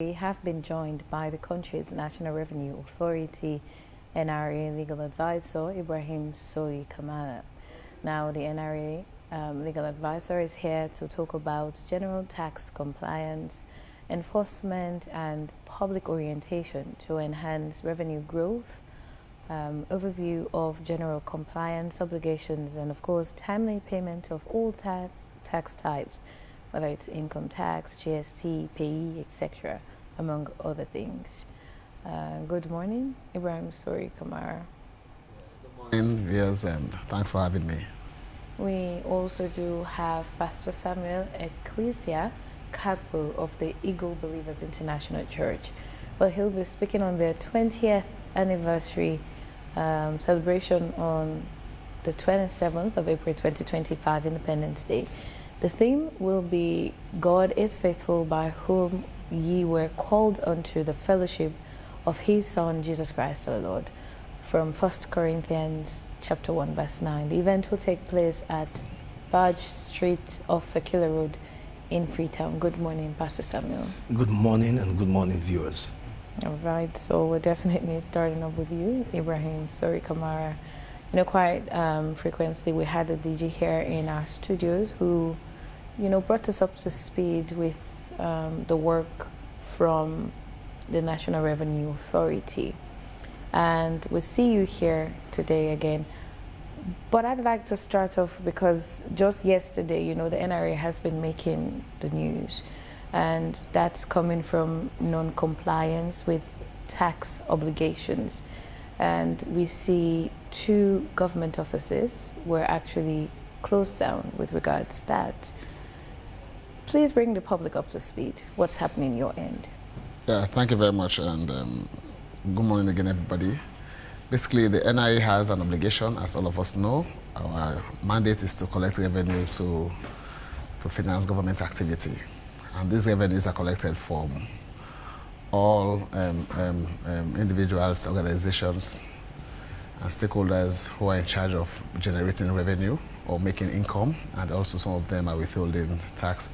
We have been joined by the country's National Revenue Authority NRA legal advisor, Ibrahim Sorie NRA. Now, the NRA legal advisor is here to talk about general tax compliance, enforcement, and public orientation to enhance revenue growth, overview of general compliance obligations, and of course, timely payment of all tax types, whether it's income tax, GST, PAYE, etc., among other things. Good morning, Ibrahim Sorie NRA. Good morning, yes, and thanks for having me. We also do have Pastor Samuel Ecclesia Kagbo of the Eagle Believers International Church. Well, he'll be speaking on their 20th anniversary celebration on the 27th of April 2025, Independence Day. The theme will be God is faithful, by whom ye were called unto the fellowship of his Son, Jesus Christ our Lord, from 1 Corinthians chapter 1, verse 9. The event will take place at Barge Street off Circular Road in Freetown. Good morning, Pastor Samuel. Good morning, and good morning, viewers. All right, so we're definitely starting off with you, Ibrahim Sorie NRA. You know, quite frequently we had a DG here in our studios who, you know, brought us up to speed with the work from the National Revenue Authority. And we see you here today again. But I'd like to start off because just yesterday, you know, the NRA has been making the news, and that's coming from non-compliance with tax obligations. And we see 2 government offices were actually closed down with regards to that. Please bring the public up to speed. What's happening your end? Yeah, thank you very much, and good morning again, everybody. Basically, the NIA has an obligation, as all of us know. Our mandate is to collect revenue to finance government activity. And these revenues are collected from all individuals, organizations, and stakeholders who are in charge of generating revenue or making income, and also some of them are withholding tax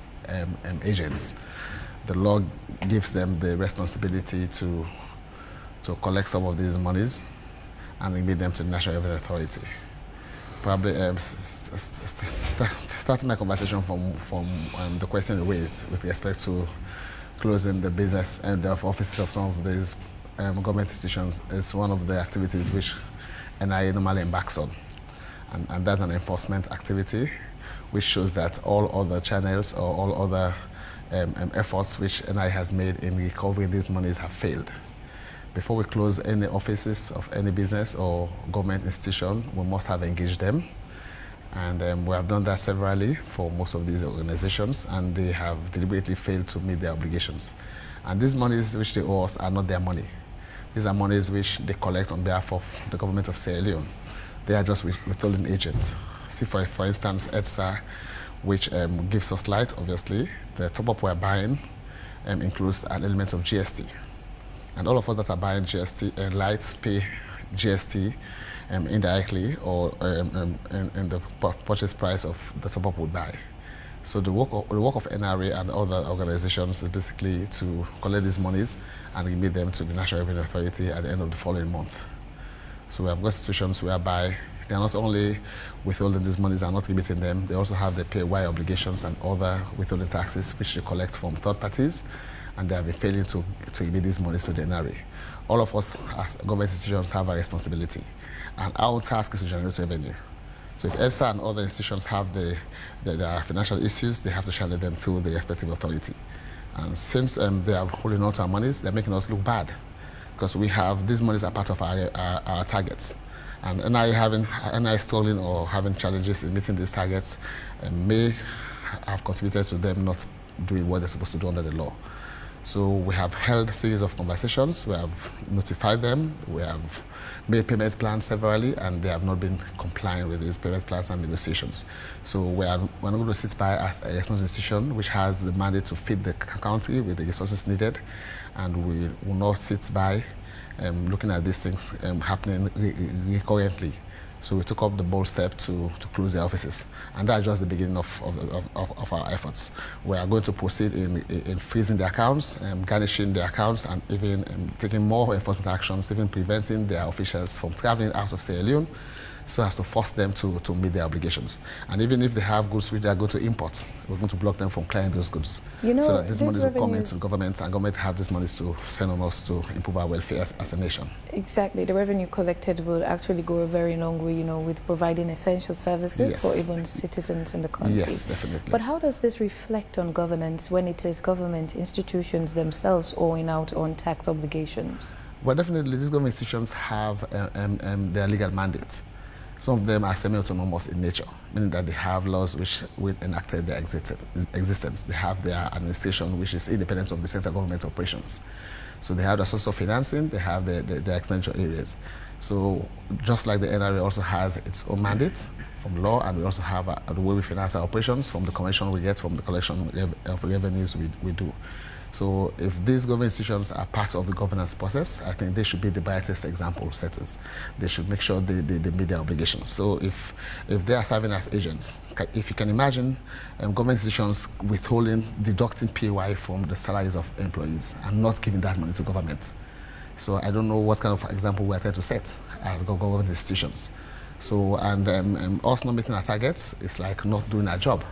agents. The law gives them the responsibility to collect some of these monies and remit them to the National Revenue Authority. Probably starting my conversation from the question raised with respect to closing the business and the offices of some of these government institutions is one of the activities which NIA normally embarks on. And that's an enforcement activity which shows that all other channels or all other efforts which NIA has made in recovering these monies have failed. Before we close any offices of any business or government institution, we must have engaged them. And we have done that severally for most of these organizations, and they have deliberately failed to meet their obligations. And these monies which they owe us are not their money. These are monies which they collect on behalf of the government of Sierra Leone. They are just withholding agents. See, for instance, EDSA, which gives us light, obviously. The top-up we're buying includes an element of GST. And all of us that are buying GST and lights pay GST indirectly or in the purchase price of the top-up we buy. So the work of NRA and other organizations is basically to collect these monies and remit them to the National Revenue Authority at the end of the following month. So we have got situations whereby they are not only withholding these monies and not remitting them, they also have the pay-wire obligations and other withholding taxes which they collect from third parties, and they have been failing to remit these monies to the NRA. All of us as government institutions have a responsibility, and our task is to generate revenue. So if EDSA and other institutions have their financial issues, they have to channel them through the respective authority. And since they are holding on to our monies, they're making us look bad, because we have these monies are part of our targets. And NIA struggling or having challenges in meeting these targets may have contributed to them not doing what they're supposed to do under the law. So we have held a series of conversations, we have notified them, we have made payment plans severally, and they have not been complying with these payment plans and negotiations. So we're not going to sit by as a responsible institution which has the mandate to feed the county with the resources needed, and we will not sit by looking at these things happening recurrently. So we took up the bold step to close their offices. And that's just the beginning of our efforts. We are going to proceed in freezing the accounts, garnishing the accounts, and even taking more enforcement actions, even preventing their officials from traveling out of Sierra Leone, so as to force them to meet their obligations. And even if they have goods which they are going to import, we're going to block them from clearing those goods. You know, so that these monies will come into the government, and government have these monies to spend on us to improve our welfare as a nation. Exactly. The revenue collected will actually go a very long way, you know, with providing essential services Yes. for even citizens in the country. Yes, definitely. But how does this reflect on governance when it is government institutions themselves owing out on tax obligations? Well, definitely, these government institutions have their legal mandate. Some of them are semi-autonomous in nature, meaning that they have laws which will enacted their existence. They have their administration, which is independent of the central government operations. So they have the source of financing, they have their expenditure areas. So just like the NRA also has its own mandate from law, and we also have the way we finance our operations from the commission we get from the collection of revenues we do. So if these government institutions are part of the governance process, I think they should be the brightest example setters. They should make sure they meet their obligations. So if they are serving as agents, if you can imagine government institutions deducting PAY from the salaries of employees and not giving that money to government. So I don't know what kind of example we are trying to set as government institutions. So, and us not meeting our targets is like not doing our job.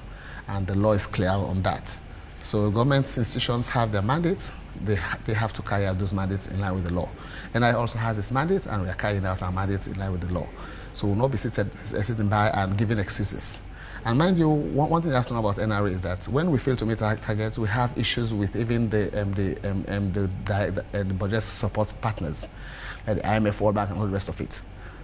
And the law is clear on that. So government institutions have their mandates. They have to carry out those mandates in line with the law. NRA also has its mandate, and we are carrying out our mandates in line with the law. So we'll not be sitting by and giving excuses. And mind you, one thing you have to know about NRA is that when we fail to meet our targets, we have issues with even the budget support partners, like the IMF, World Bank, and all the rest of it.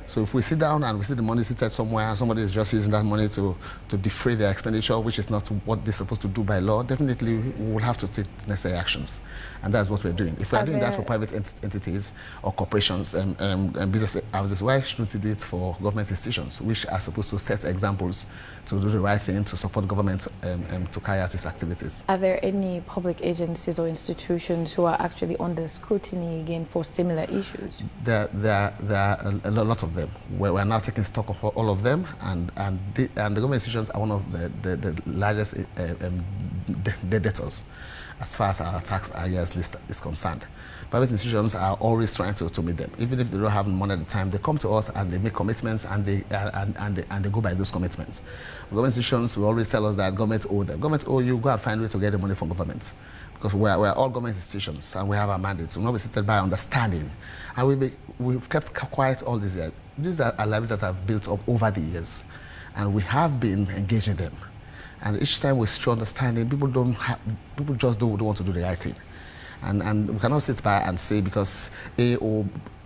So if we sit down and we see the money seated somewhere and somebody is just using that money to defray their expenditure, which is not what they're supposed to do by law, definitely we will have to take necessary actions. And that's what we're doing. If we're doing that for private entities or corporations and business houses, why shouldn't we do it for government institutions, which are supposed to set examples to do the right thing, to support government to carry out its activities? Are there any public agencies or institutions who are actually under scrutiny again for similar issues? There are a lot of them. We're now taking stock of all of them, and the government institutions are one of the largest debtors as far as our tax areas list is concerned. Private institutions are always trying to meet them. Even if they don't have money at the time, they come to us and they make commitments, and they go by those commitments. Government institutions will always tell us that government owe them. Government owe you, go and find a way to get the money from government. Because we're all government institutions and we have our mandates. We'll not be seated by understanding. And we've kept quiet all these years. These are libraries that have built up over the years. And we have been engaging them. And each time we show understanding, people just don't want to do the right thing. And we cannot sit by and say because A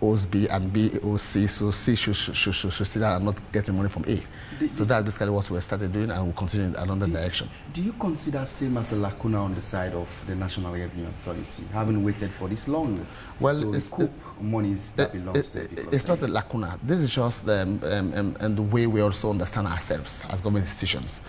owes B and B owes C, so C should sit down and not getting money from A. So that's basically what we started doing, and we'll continue in another direction. Do you consider same as a lacuna on the side of the National Revenue Authority, having waited for this long to recoup monies that belongs to the people? It's not a lacuna. This is just and the way we also understand ourselves as government institutions.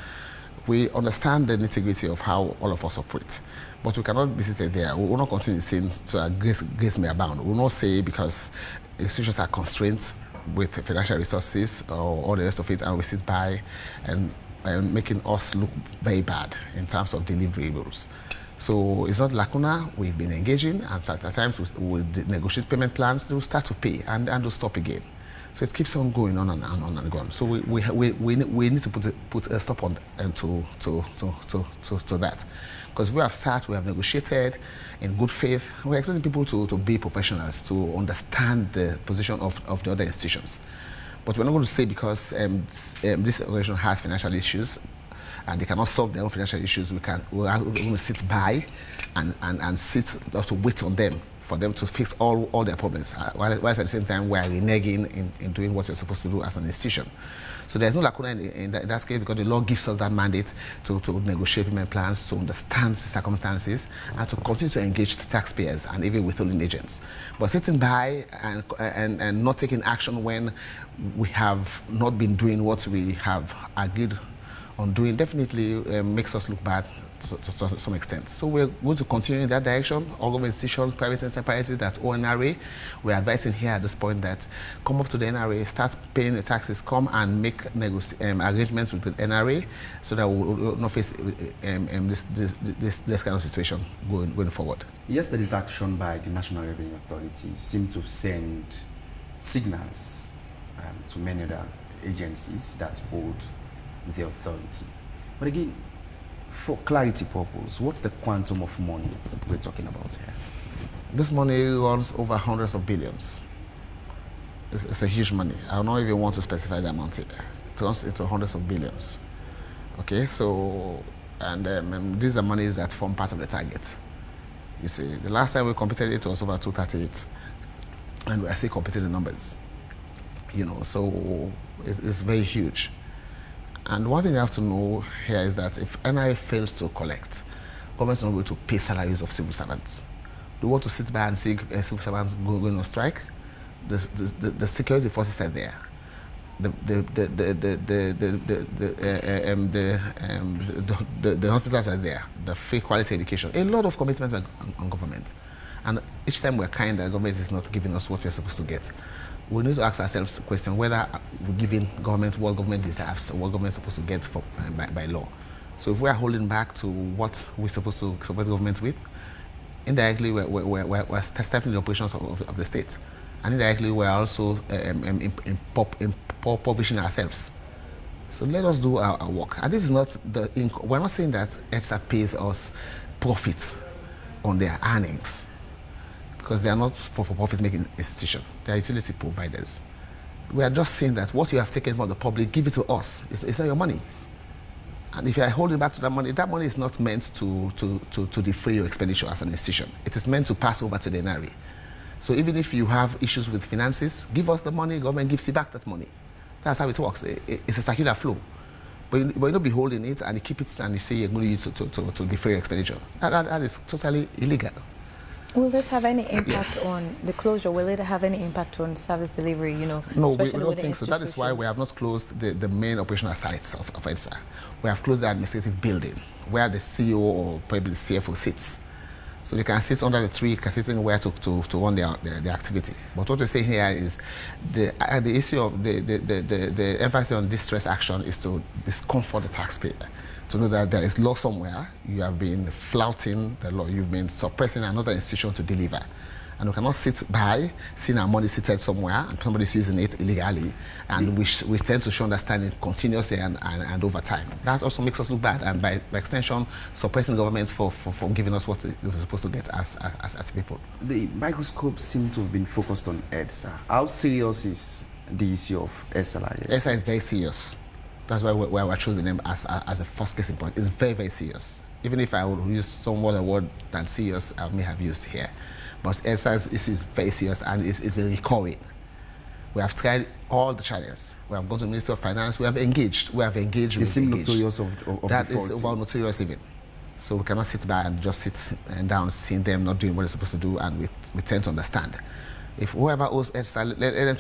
We understand the nitty-gritty of how all of us operate. But we cannot be seated there. We will not continue saying to grace may abound. We will not say because institutions are constrained with financial resources or all the rest of it, and we sit by and making us look very bad in terms of deliverables. So it's not lacuna. We've been engaging, and at times we'll negotiate payment plans. They will start to pay, and they'll stop again. So it keeps on going on and on and on. So we need to put a stop on to that. Because we have negotiated in good faith. We're expecting people to be professionals, to understand the position of the other institutions. But we're not going to say because this organization has financial issues and they cannot solve their own financial issues, we're going to sit by and sit to wait on them for them to fix all their problems, while at the same time we are reneging in doing what we're supposed to do as an institution. So there's no lacuna in that case, because the law gives us that mandate to negotiate payment plans, to understand the circumstances, and to continue to engage the taxpayers and even withholding agents. But sitting by and not taking action when we have not been doing what we have agreed on doing definitely makes us look bad to some extent. So we're going to continue in that direction. All government institutions, private enterprises that own NRA, we're advising here at this point that come up to the NRA, start paying the taxes, come and make arrangements with the NRA so that we will not face this kind of situation going forward. Yesterday's action by the National Revenue Authority seemed to send signals to many other agencies that hold the authority. But again, for clarity purpose, what's the quantum of money we're talking about here? This money runs over hundreds of billions. It's a huge money. I don't even want to specify the amount here. It runs into hundreds of billions. Okay, so, and these are monies that form part of the target. You see, the last time we computed it was over 238, and we are still computing the numbers. You know, so it's very huge. And one thing you have to know here is that if NRA fails to collect, government is not going to pay salaries of civil servants. Do you want to sit by and see civil servants going on strike? The security forces are there. The hospitals are there. The free quality education. A lot of commitments on government. And each time we're crying that government is not giving us what we're supposed to get, we need to ask ourselves the question whether we're giving government what government deserves or what government is supposed to get by law. So if we are holding back to what we're supposed to support government with, indirectly we're stifling the operations of the state. And indirectly we're also impoverishing ourselves. So let us do our work. And this is not we're not saying that EDSA pays us profit on their earnings, because they are not for-profit making institution. They are utility providers. We are just saying that what you have taken from the public, give it to us. It's not your money. And if you are holding back to that money is not meant to defray your expenditure as an institution. It is meant to pass over to the NRA. So even if you have issues with finances, give us the money, government gives you back that money. That's how it works. It's a circular flow. But you don't be holding it and you keep it and you say you're going to use it to defray your expenditure. That is totally illegal. Will this have any impact on the closure? Will it have any impact on service delivery, you know? No, we don't think so. That is why we have not closed the main operational sites of EDSA. We have closed the administrative building where the CEO or probably the CFO sits. So they can sit under the tree, can sit anywhere to run their activity. But what we're saying here is the issue of the emphasis on distress action is to discomfort the taxpayer, to know that there is law somewhere, you have been flouting the law, you've been suppressing another institution to deliver. And we cannot sit by, seeing our money seated somewhere and somebody's using it illegally, and we tend to show understanding continuously and over time. That also makes us look bad, and by extension, suppressing government for giving us what we're supposed to get as people. The microscope seems to have been focused on EDSA. How serious is the issue of EDSA? EDSA is very serious. That's why we're choosing them as a first case in point. It's very, very serious. Even if I would use some other word than serious, I may have used here. But EDSA's issue is very serious and it's been recurring. We have tried all the channels. We have gone to the Ministry of Finance. We have engaged. You seem notorious of that is about notorious even. So we cannot sit by and just sit down seeing them not doing what they're supposed to do, and we tend to understand. If whoever owes EDSA, let them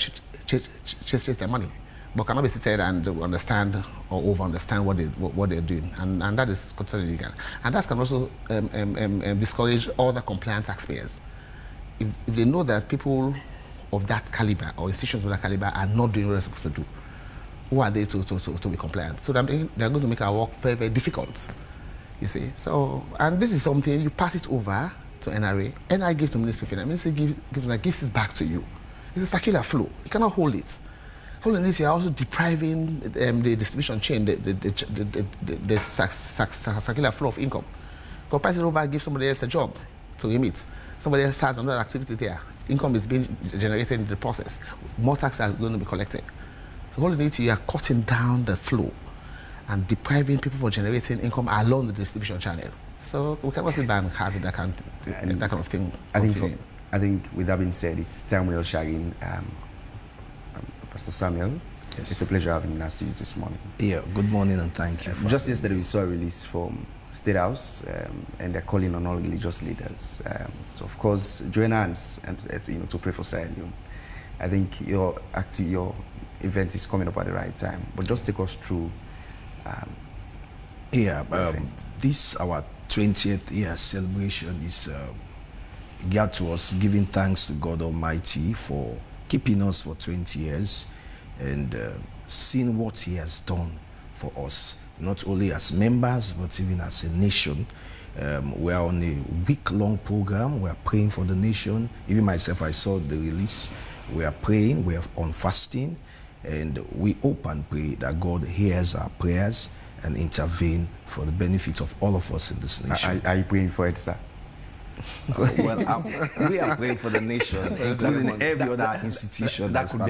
chase their money. But cannot be seated and understand or over-understand what they're doing. And that is totally illegal. And that can also discourage other compliant taxpayers. If they know that people of that caliber or institutions of that caliber are not doing what they're supposed to do, who are they to be compliant? So they're going to make our work very, very difficult, you see. So, and this is something, you pass it over to NRA, NRA gives to Ministry of Finance, Ministry gives it back to you. It's a circular flow. You cannot hold it. Holding this, you're also depriving the distribution chain, the circular flow of income. Because pass it over, give somebody else a job to emit. Somebody else has another activity there. Income is being generated in the process. More taxes are going to be collected. So holding it, you are cutting down the flow and depriving people from generating income along the distribution channel. So we cannot sit back and have that kind of thing. I think with that being said, it's time we are sharing. Pastor Samuel, yes. It's a pleasure having you in our studios this morning. Yeah, good morning and thank you. Just yesterday we saw a release from State House and they're calling on all religious leaders to, of course, join hands and to pray for SALONE. I think your event is coming up at the right time. But just take us through Yeah, this our 20th year celebration is geared to us giving thanks to God Almighty for keeping us for 20 years and seeing what He has done for us, not only as members but even as a nation. We are on a week-long program. We are praying for the nation. Even myself, I saw the release. We are praying. We are on fasting, and we hope and pray that God hears our prayers and intervene for the benefit of all of us in this nation. Are you praying for EDSA? We are praying for the nation, including every other institution that could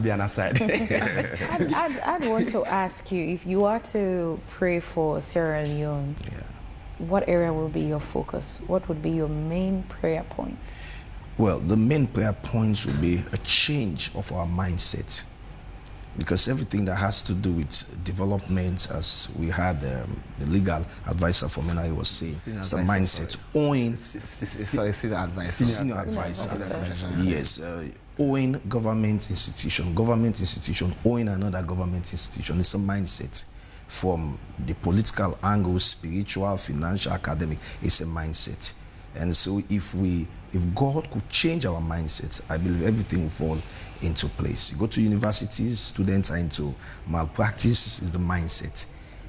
be an aside. I'd want to ask you, if you are to pray for Sierra Leone, what area will be your focus? What would be your main prayer point? Well, the main prayer points will be a change of our mindset, because everything that has to do with development, as we had the legal advisor from NRA was saying, it's the mindset. Senior advisor. Yes, owing government institution, owing another government institution. It's a mindset. From the political angle, spiritual, financial, academic, it's a mindset. And so if God could change our mindset, I believe everything will fall into place. You go to universities, students are into malpractice, is the mindset.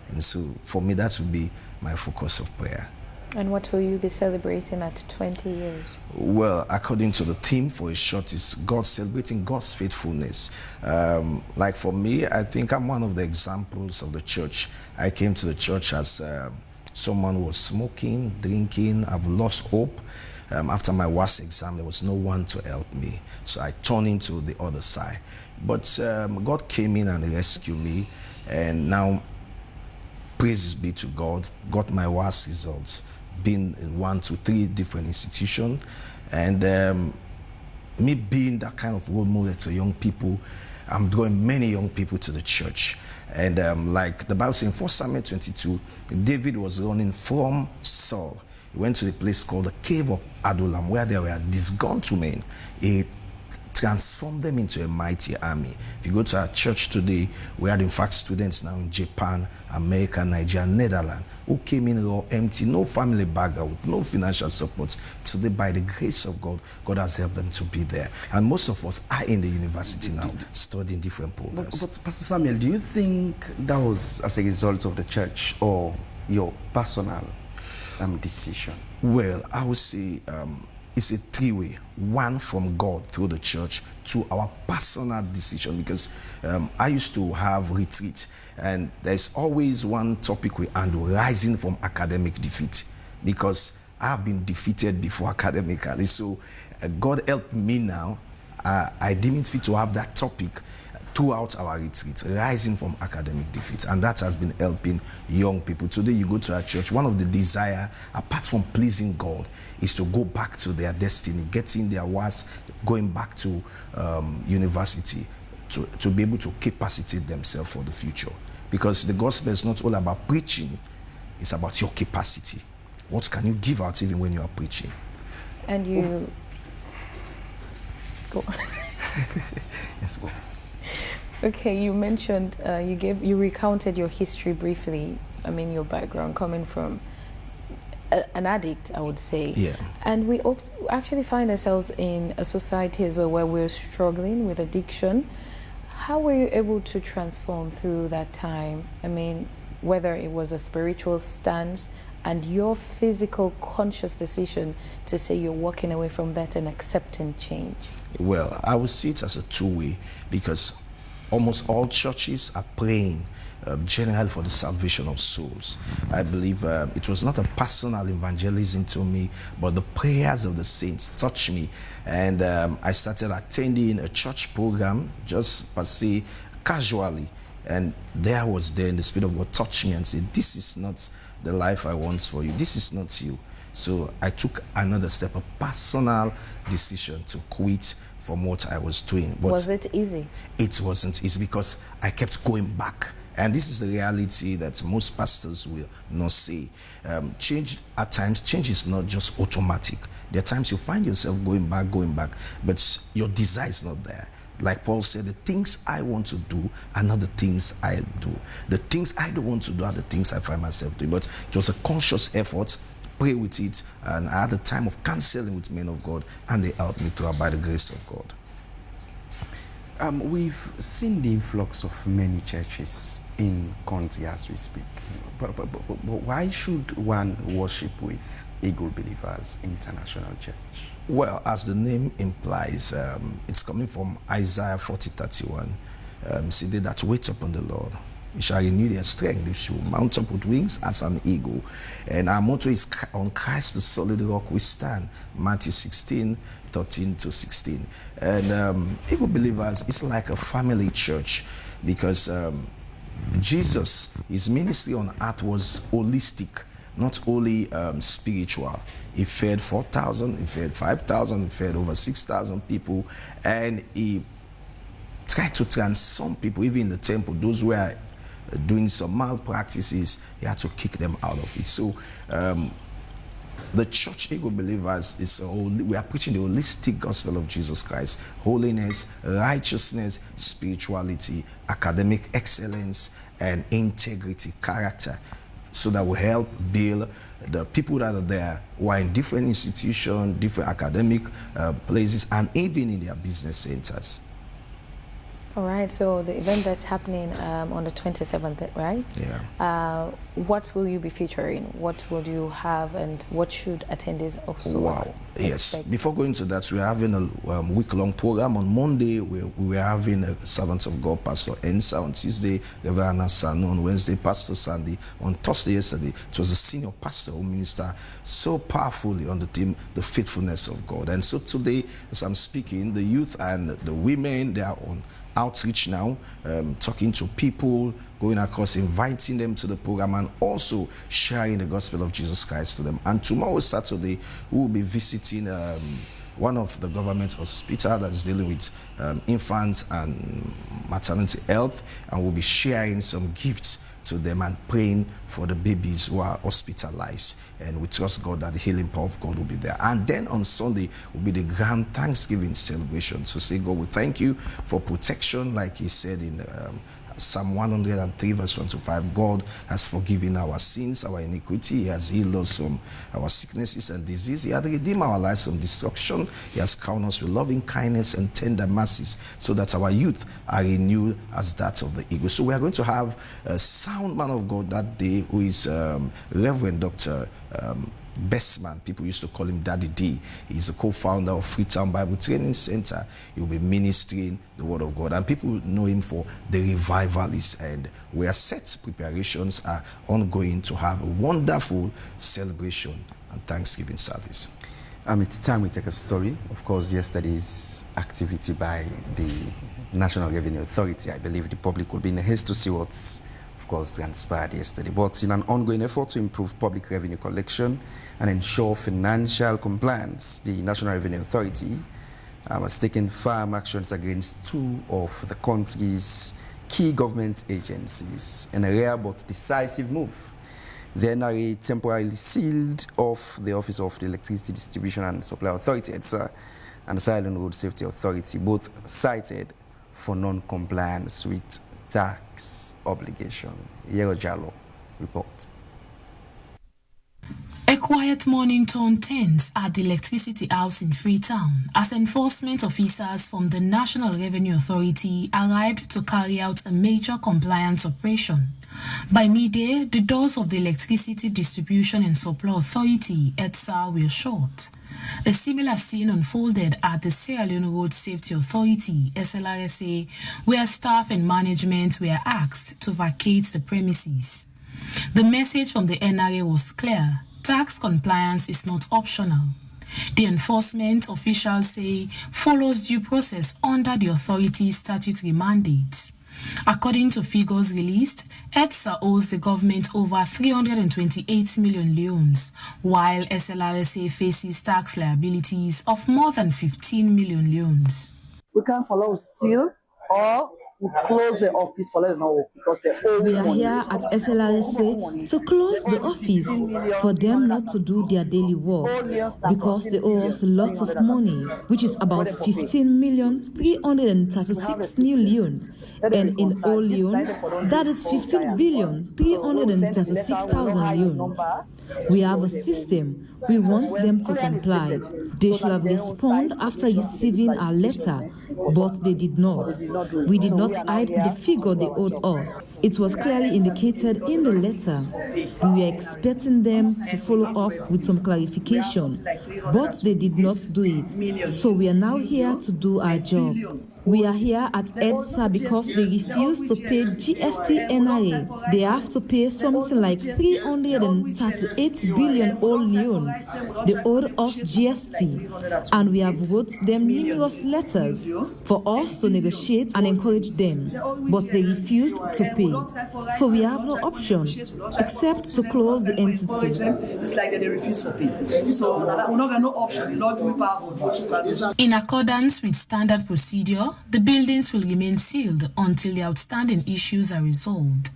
And so for me, that would be my focus of prayer. And what will you be celebrating at 20 years? Well, according to the theme for a short, is God celebrating God's faithfulness. Like for me, I think I'm one of the examples of the church. I came to the church as someone who was smoking, drinking. I've lost hope. After my WAS exam, there was no one to help me. So I turned into the other side. But God came in and rescued me. And now, praises be to God, got my WAS results. Been in 1 to 3 different institutions. And me being that kind of role model to young people, I'm drawing many young people to the church. And like the Bible says in 1 Samuel 22, David was running from Saul. He went to a place called the Cave of Adullam, where there were disgruntled men. He transformed them into a mighty army. If you go to our church today, we had in fact students now in Japan, America, Nigeria, Netherlands, who came in raw, empty, no family background, no financial support. Today, by the grace of God, God has helped them to be there. And most of us are in the university now, studying different programs. But Pastor Samuel, do you think that was as a result of the church or your personal decision? Well, I would say it's a three-way. One from God through the church to our personal decision, because I used to have retreat, and there's always one topic we handle: rising from academic defeat, because I've been defeated before academically. So God helped me now. I deemed fit to have that topic throughout our retreat, rising from academic defeat, and that has been helping young people. Today you go to our church, one of the desire, apart from pleasing God, is to go back to their destiny, getting their words, going back to university, to be able to capacitate themselves for the future. Because the gospel is not all about preaching, it's about your capacity. What can you give out even when you are preaching? And you... Go on. Yes, go on. Okay, you mentioned, you recounted your history briefly. I mean, your background coming from an addict, I would say. Yeah. And we actually find ourselves in a society as well where we're struggling with addiction. How were you able to transform through that time? I mean, whether it was a spiritual stance and your physical conscious decision to say you're walking away from that and accepting change? Well, I would see it as a two-way, because almost all churches are praying generally for the salvation of souls. I believe it was not a personal evangelism to me, but the prayers of the saints touched me. And I started attending a church program just per se, casually. And there was there in the Spirit of God touched me and said, this is not the life I want for you. This is not you. So I took another step, a personal decision to quit from what I was doing. But was it easy? it wasn't easy, because I kept going back And this is the reality that most pastors will not say. Change, at times, change is not just automatic. There are times you find yourself going back, but your desire is not there. Like Paul said, the things I want to do are not the things I do. The things I don't want to do are the things I find myself doing. But it was a conscious effort, pray with it, and I had a time of counseling with men of God, and they helped me through by the grace of God. We've seen the influx of many churches in country as we speak. But why should one worship with Eagle Believers International Church? Well, as the name implies, it's coming from Isaiah 40:31. See, they that wait upon the Lord, we shall renew their strength. They shall mount up with wings as an eagle. And our motto is, on Christ the solid rock we stand. Matthew 16:13-16. And Eagle Believers is like a family church, because Jesus, his ministry on earth was holistic, not only spiritual. He fed 4,000, he fed 5,000, he fed over 6,000 people, and he tried to transform people, even in the temple. Those who were doing some malpractices, he had to kick them out of it. So the church Eagle Believers we are preaching the holistic gospel of Jesus Christ: holiness, righteousness, spirituality, academic excellence, and integrity, character, so that we help build the people that are there who are in different institutions, different academic places, and even in their business centers. All right, so the event that's happening on the 27th, right? Yeah. What will you be featuring? What will you have, and what should attendees also expect? Yes. Before going to that, we're having a week-long program. On Monday, we're having a Servant of God, Pastor EDSA. On Tuesday, Reverend SALONE. On Wednesday, Pastor Sandy. On Thursday, yesterday, it was a senior pastor who ministered so powerfully on the theme, the faithfulness of God. And so today, as I'm speaking, the youth and the women, they are on outreach now, talking to people, going across, inviting them to the program, and also sharing the gospel of Jesus Christ to them. And tomorrow, Saturday, we will be visiting one of the government hospitals that is dealing with infants and maternity health, and we'll be sharing some gifts to them and praying for the babies who are hospitalized. And we trust God that the healing power of God will be there. And then on Sunday will be the grand Thanksgiving celebration. So say, God, we thank you for protection, like he said in Psalm 103 verse 1 to 5. God has forgiven our sins, our iniquity. He has healed us from our sicknesses and disease. He has redeemed our lives from destruction. He has crowned us with loving kindness and tender mercies, so that our youth are renewed as that of the eagle. So we are going to have a sound man of God that day, who is Reverend Dr. Best man. People used to call him Daddy D. He's a co-founder of Freetown Bible Training Center. He'll be ministering the word of God, and people know him for the revivalist. And we are set. Preparations are ongoing to have a wonderful celebration and Thanksgiving service. It's time we take a story. Of course, yesterday's activity by the National Revenue Authority, I believe the public will be in a haste to see what's, of course, transpired yesterday. But in an ongoing effort to improve public revenue collection and ensure financial compliance, the National Revenue Authority has taken firm actions against two of the country's key government agencies in a rare but decisive move. The NRA temporarily sealed off the Office of the Electricity Distribution and Supply Authority, EDSA, and the SALONE Road Safety Authority, both cited for non-compliance with tax obligation. Yero Jallo report. A quiet morning turned tense at the Electricity House in Freetown as enforcement officers from the National Revenue Authority arrived to carry out a major compliance operation. By midday, the doors of the Electricity Distribution and Supply Authority, EDSA, were shut. A similar scene unfolded at the Sierra Leone Road Safety Authority, SLRSA, where staff and management were asked to vacate the premises. The message from the NRA was clear: tax compliance is not optional. The enforcement officials say follows due process under the authority's statutory mandates. According to figures released, EDSA owes the government over 328 million leones, while SLRSA faces tax liabilities of more than 15 million leones. We can follow seal, or close the office for letting know because they owe We are money. here at SLRSA to close the office for them not to do their daily work because they owe us lots of money, which is about 15,336 new leones, and in all leones, that is 15,336,000 leones. We have a system. We want them to comply. They should have responded after receiving our letter, but they did not. We did not hide the figure they owed us. It was clearly indicated in the letter. We were expecting them to follow up with some clarification, but they did not do it. So we are now here to do our job. We are here at EDSA because they refuse to pay GST NRA. They have to pay something like 338 billion old leones. They owed us GST, and we have wrote them numerous letters for us to negotiate and encourage them, but they refused to pay. So we have no option except to close the entity. It's like they refuse to pay. So we don't have no option. In accordance with standard procedure, the buildings will remain sealed until the outstanding issues are resolved.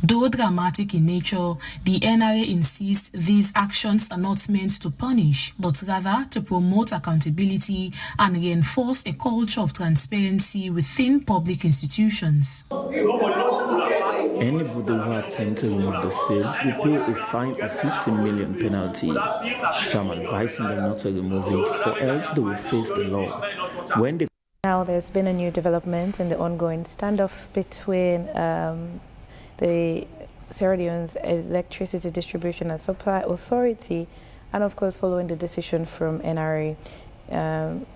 Though dramatic in nature, the NRA insists these actions are not meant to punish, but rather to promote accountability and reinforce a culture of transparency within public institutions. Anybody who attempts to remove the seal will pay a fine of 50 million penalty. So I'm advising them not to remove it, or else they will face the law. Now there's been a new development in the ongoing standoff between the Sierra Leone's Electricity Distribution and Supply Authority, and of course following the decision from NRA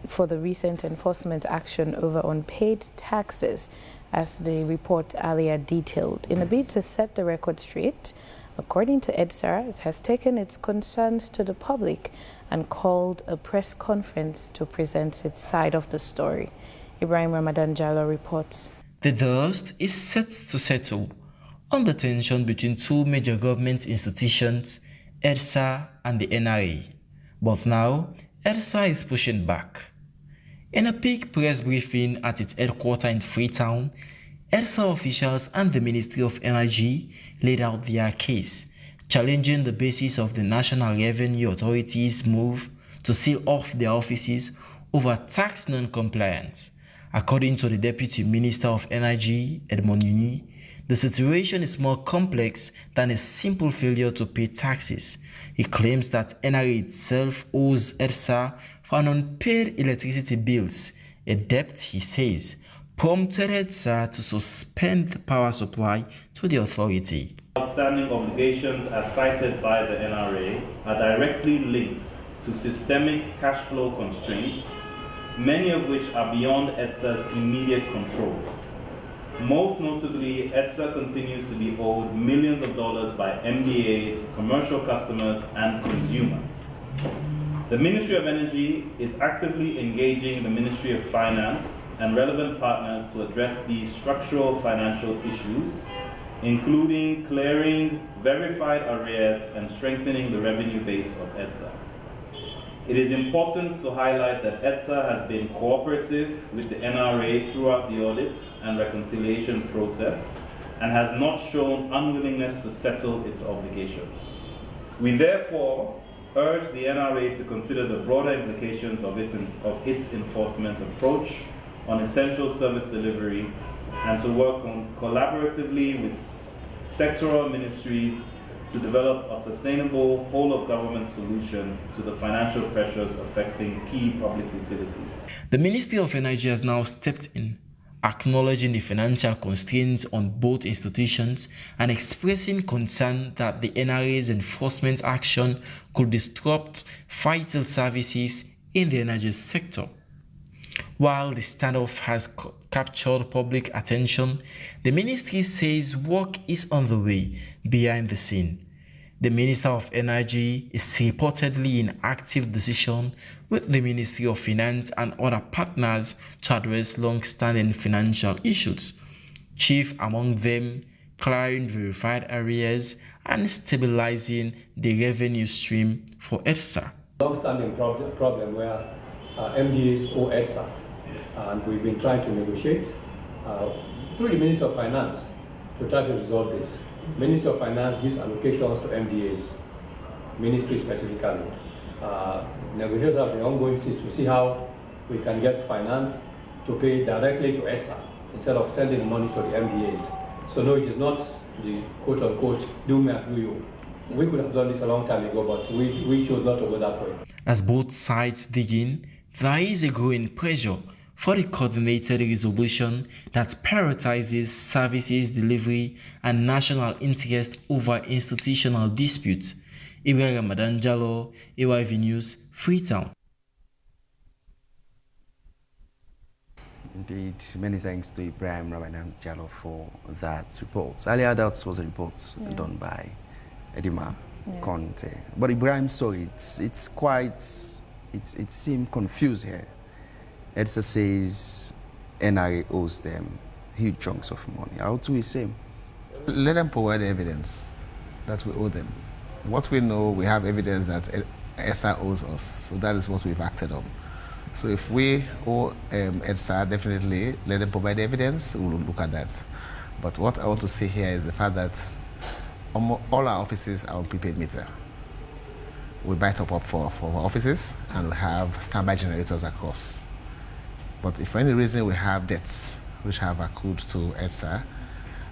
for the recent enforcement action over unpaid taxes, as the report earlier detailed. In a bid to set the record straight, according to EDSA, it has taken its concerns to the public and called a press conference to present its side of the story. Ibrahim Jallo reports. The dust is set to settle on the tension between two major government institutions, EDSA and the NRA. But now, EDSA is pushing back. In a big press briefing at its headquarters in Freetown, EDSA officials and the Ministry of Energy laid out their case, challenging the basis of the National Revenue Authority's move to seal off their offices over tax non-compliance. According to the Deputy Minister of Energy, Edmond Uni, the situation is more complex than a simple failure to pay taxes. He claims that NRA itself owes EDSA for unpaid electricity bills, a debt, he says, prompted EDSA to suspend the power supply to the authority. Outstanding obligations as cited by the NRA are directly linked to systemic cash flow constraints, many of which are beyond EDSA's immediate control. Most notably, EDSA continues to be owed millions of dollars by MDAs, commercial customers, and consumers. The Ministry of Energy is actively engaging the Ministry of Finance and relevant partners to address these structural financial issues, including clearing verified arrears and strengthening the revenue base of EDSA. It is important to highlight that EDSA has been cooperative with the NRA throughout the audit and reconciliation process and has not shown unwillingness to settle its obligations. We therefore urge the NRA to consider the broader implications of its enforcement approach on essential service delivery and to work collaboratively with sectoral ministries to develop a sustainable whole-of-government solution to the financial pressures affecting key public utilities. The Ministry of Energy has now stepped in, acknowledging the financial constraints on both institutions and expressing concern that the NRA's enforcement action could disrupt vital services in the energy sector. While the standoff has captured public attention, the ministry says work is on the way behind the scene. The Minister of Energy is reportedly in active discussion with the Ministry of Finance and other partners to address long-standing financial issues, chief among them clearing verified arrears and stabilizing the revenue stream for EDSA. Long-standing problem where MDAs owe EDSA, and we've been trying to negotiate. through the Ministry of Finance to try to resolve this. Ministry of Finance gives allocations to MDAs, ministry specifically. Negotiations have been ongoing to see how we can get finance to pay directly to EDSA instead of sending money to the MDAs. So no, it is not the quote-unquote do me and do you. We could have done this a long time ago, but we chose not to go that way. As both sides dig in, there is a growing pressure for a coordinated resolution that prioritizes services delivery and national interest over institutional disputes. Ibrahim Sorie, AYV News, Freetown. Indeed, many thanks to Ibrahim Sorie for that report. Earlier, that was a report done by Edima Conte. But Ibrahim Sorie, it seemed confused here. EDSA says NRA owes them huge chunks of money. How do we say? Let them provide the evidence that we owe them. What we know, we have evidence that EDSA owes us, so that is what we've acted on. So if we owe EDSA, definitely let them provide the evidence, we'll look at that. But what I want to say here is the fact that all our offices are on prepaid meter. We buy top-up for our offices, and we have standby generators across. But if for any reason we have debts which have accrued to EDSA,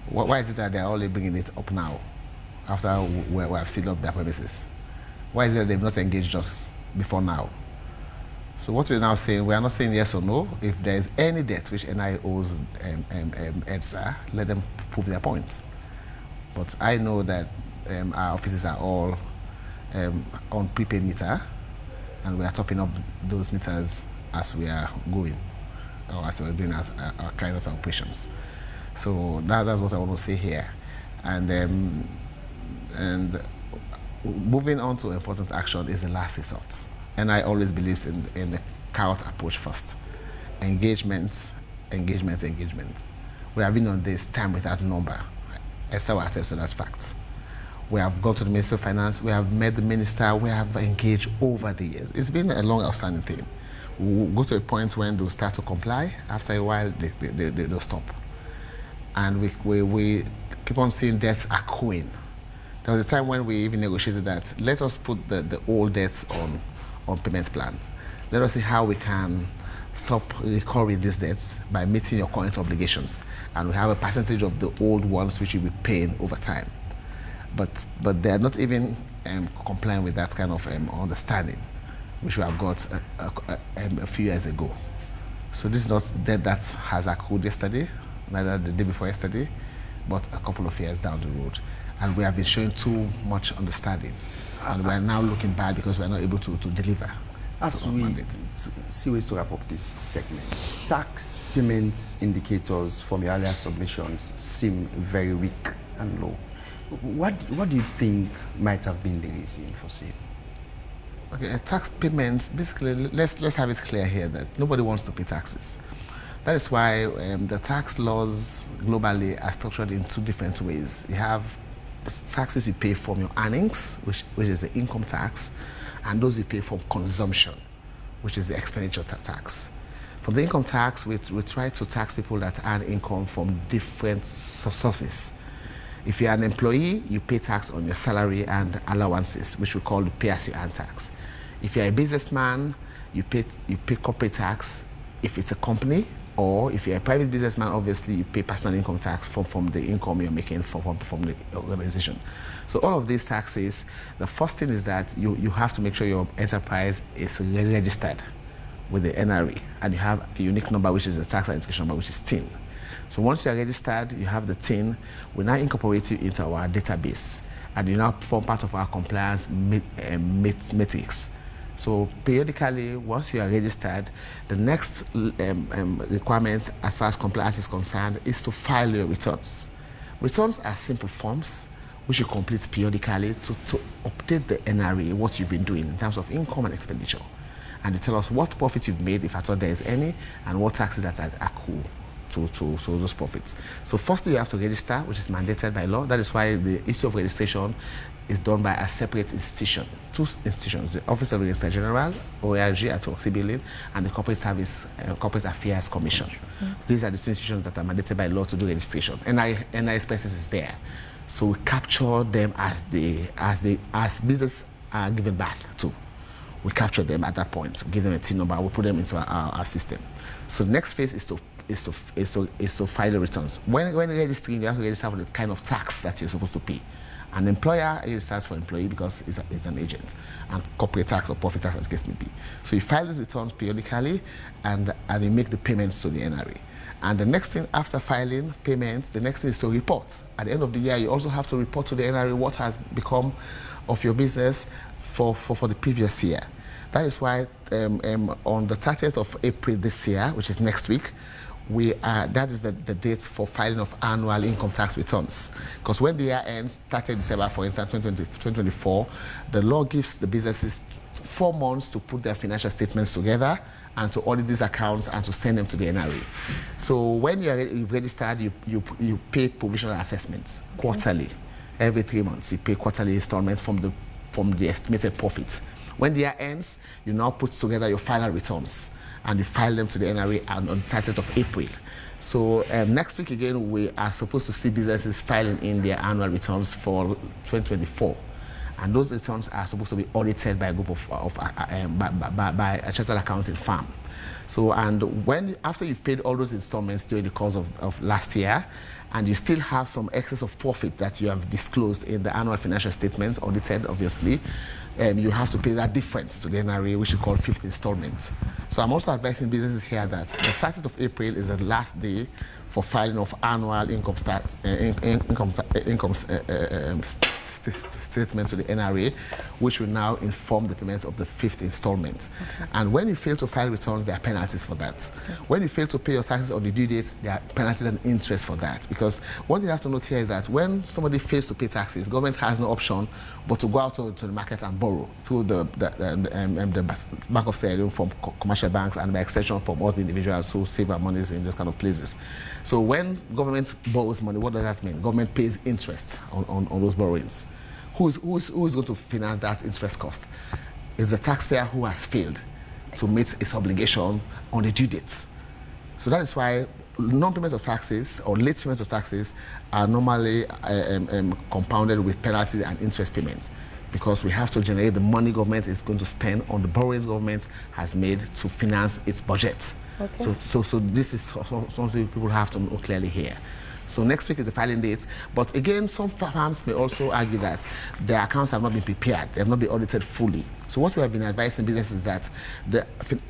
why is it that they're only bringing it up now, after we have sealed up their premises? Why is it that they've not engaged us before now? So what we're now saying, we are not saying yes or no. If there is any debt which NRA owes EDSA, let them prove their point. But I know that our offices are all on prepaid meter, and we are topping up those meters as we are going, or as we're doing our kind of operations. So that's what I want to say here. And moving on to enforcement action is the last resort. And I always believe in the carrot approach first. Engagement. We have been on this time without number. EDSA will attest to that fact. We have gone to the Ministry of Finance, we have met the minister, we have engaged over the years. It's been a long outstanding thing. We'll go to a point when they'll start to comply. After a while, they'll stop. And we keep on seeing debts accruing. There was a time when we even negotiated that, let us put the old debts on payment plan. Let us see how we can stop recurring these debts by meeting your current obligations. And we have a percentage of the old ones which you'll be paying over time. But they're not even complying with that kind of understanding, which we have got a few years ago. So this is not debt that has accrued yesterday, neither the day before yesterday, but a couple of years down the road. And we have been showing too much understanding. And we are now looking bad because we are not able to deliver. As we see ways to wrap up this segment, tax payments indicators from your earlier submissions seem very weak and low. What do you think might have been the reason for sale? Okay, tax payments, basically, let's have it clear here that nobody wants to pay taxes. That is why the tax laws globally are structured in two different ways. You have taxes you pay from your earnings, which is the income tax, and those you pay from consumption, which is the expenditure tax. From the income tax, we try to tax people that earn income from different sources. If you're an employee, you pay tax on your salary and allowances, which we call the pay-as-you-earn tax. If you're a businessman, you pay corporate tax if it's a company, or if you're a private businessman, obviously you pay personal income tax from the income you're making from the organization. So all of these taxes, the first thing is that you have to make sure your enterprise is registered with the NRA, and you have a unique number, which is the tax identification number, which is TIN. So once you are registered, you have the TIN, we now incorporate you into our database, and you now form part of our compliance metrics. So periodically, once you are registered, the next requirement as far as compliance is concerned is to file your returns. Returns are simple forms which you complete periodically to update the NRA what you've been doing in terms of income and expenditure. And you tell us what profit you've made, if at all there is any, and what taxes that are accrue those profits. So firstly, you have to register, which is mandated by law. That is why the issue of registration is done by a separate institution, two institutions, the Office of Registrar General, ORG at CBLIN, and the Corporate Service, Corporate Affairs Commission. These are the two institutions that are mandated by law to do registration. NI Expenses is there. So we capture them as business are given birth to. We capture them at that point, we give them a TIN number, we put them into our system. So the next phase is to file the returns. When registering, you have to register for the kind of tax that you're supposed to pay. An employer registers for employee because it's an agent, and corporate tax or profit tax, as the case may be. So you file these returns periodically, and you make the payments to the NRA. And the next thing after filing payments, the next thing is to report. At the end of the year, you also have to report to the NRA what has become of your business for the previous year. That is why on the 30th of April this year, which is next week, that is the date for filing of annual income tax returns. Because when the year ends, 30 December, for instance, 2024, the law gives the businesses 4 months to put their financial statements together and to audit these accounts and to send them to the NRA. So when you've registered, you pay provisional assessments quarterly. Every 3 months, you pay quarterly installments from the estimated profits. When the year ends, you now put together your final returns and you file them to the NRA on the 30th of April. So next week again, we are supposed to see businesses filing in their annual returns for 2024. And those returns are supposed to be audited by a group by a chartered accounting firm. So, and after you've paid all those installments during the course of last year, and you still have some excess of profit that you have disclosed in the annual financial statements, audited obviously, you have to pay that difference to the NRA, which we call 5th installment. So I'm also advising businesses here that the 30th of April is the last day for filing of annual income statement to the NRA, which will now inform the payments of the 5th installment. Okay. And when you fail to file returns, there are penalties for that. Okay. When you fail to pay your taxes on the due date, there are penalties and interest for that. Because one thing you have to note here is that when somebody fails to pay taxes, government has no option but to go out to the market and borrow through the Bank of Sierra Leone, from commercial banks, and by extension from all the individuals who save our monies in those kind of places. So when government borrows money, what does that mean? Government pays interest on those borrowings. Who is going to finance that interest cost? It's the taxpayer who has failed to meet its obligation on the due dates. So that is why non-payment of taxes or late payment of taxes are normally compounded with penalties and interest payments, because we have to generate the money government is going to spend on the borrowings government has made to finance its budget. Okay. So this is something people have to know clearly here. So next week is the filing date. But again, some firms may also argue that their accounts have not been prepared. They have not been audited fully. So what we have been advising businesses is that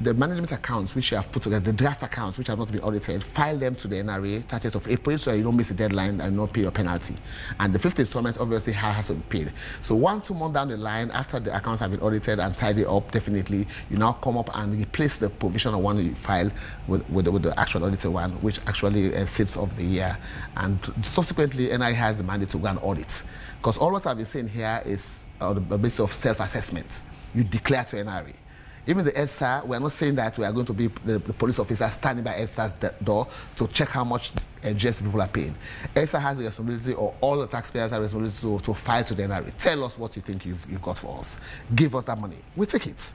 the management accounts which you have put together, the draft accounts which have not been audited, file them to the NRA 30th of April so you don't miss the deadline and not pay your penalty. And the 5th installment obviously has to be paid. So 1-2 months down the line, after the accounts have been audited and tidied up, definitely you now come up and replace the provisional one you filed with the actual audited one, which actually sits of the year. And subsequently, NI has the mandate to go and audit. Because all what I've been saying here is on the basis of self-assessment. You declare to NRA. Even the EDSA, we are not saying that we are going to be the police officer standing by EDSA's door to check how much GST people are paying. EDSA has the responsibility, or all the taxpayers have the responsibility to file to the NRA. Tell us what you think you've got for us. Give us that money. We take it.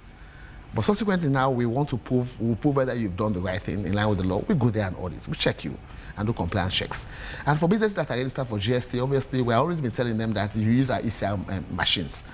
But subsequently now, we'll prove whether you've done the right thing in line with the law. We go there and audit. We check you and do compliance checks. And for businesses that are registered for GST, obviously, we've always been telling them that you use our ECR machines.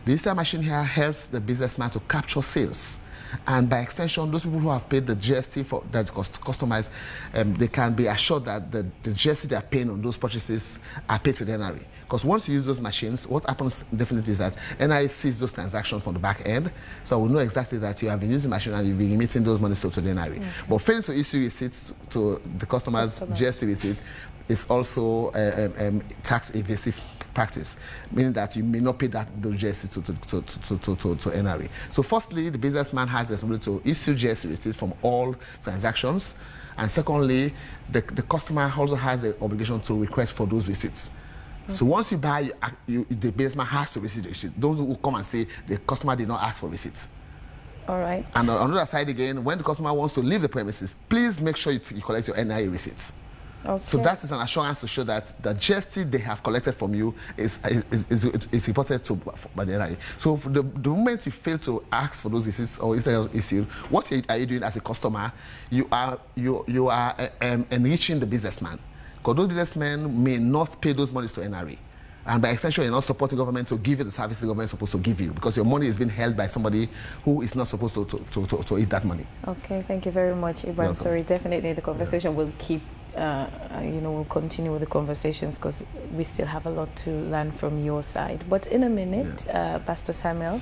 The EDSA machine here helps the businessman to capture sales. And by extension, those people who have paid the GST for that's customized, they can be assured that the GST they are paying on those purchases are paid to the NRA. Because once you use those machines, what happens definitely is that NRA sees those transactions from the back end. So we know exactly that you have been using the machine and you've been emitting those monies to the NRA. Okay. But failing to issue receipts to the customer's GST receipt is also tax evasive practice, meaning that you may not pay that GST to NRA. So firstly, the businessman has the responsibility to issue GST receipts from all transactions. And secondly, the customer also has the obligation to request for those receipts. So once you buy, the businessman has to receive the receipt. Those who come and say the customer did not ask for receipts. All right. And on the other side again, when the customer wants to leave the premises, please make sure you collect your NRA receipts. Okay. So that is an assurance to show that the GST they have collected from you is reported to by the NRA. So the moment you fail to ask for those receipts or issues, what are you doing as a customer? You are enriching the businessman, because those businessmen may not pay those monies to NRA. And by extension, you're not supporting government to give you the services the government is supposed to give you, because your money is being held by somebody who is not supposed to eat that money. Okay, thank you very much, Ibrahim Sorie. Definitely the conversation will keep, we'll continue with the conversations, because we still have a lot to learn from your side. But in a minute, Pastor Samuel,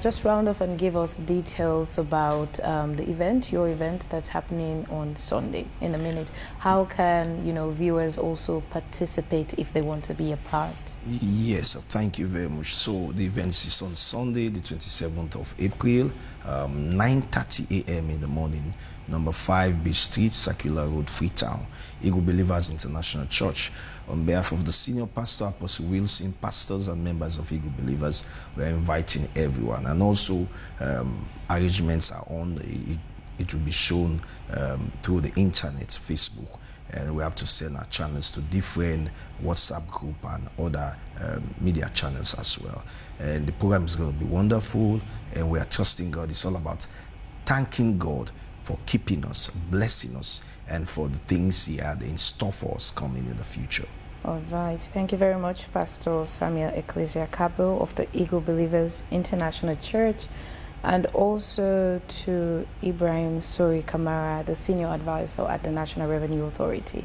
just round off and give us details about the event, your event that's happening on Sunday. In a minute, how can viewers also participate if they want to be a part? Yes, thank you very much. So the event is on Sunday, the 27th of April, 9:30 a.m. in the morning, number 5 Beach Street, Circular Road, Freetown, Eagle Believers International Church. On behalf of the senior pastor, Apostle Wilson, pastors and members of Eagle Believers, we are inviting everyone. And also, arrangements are on. It will be shown through the internet, Facebook, and we have to send our channels to different WhatsApp group and other media channels as well. And the program is going to be wonderful, and we are trusting God. It's all about thanking God for keeping us, blessing us, and for the things He had in store for us coming in the future. All right. Thank you very much, Pastor Samuel Ecclesia Cabo of the Eagle Believers International Church, and also to Ibrahim Sorie Kamara, the Senior Advisor at the National Revenue Authority.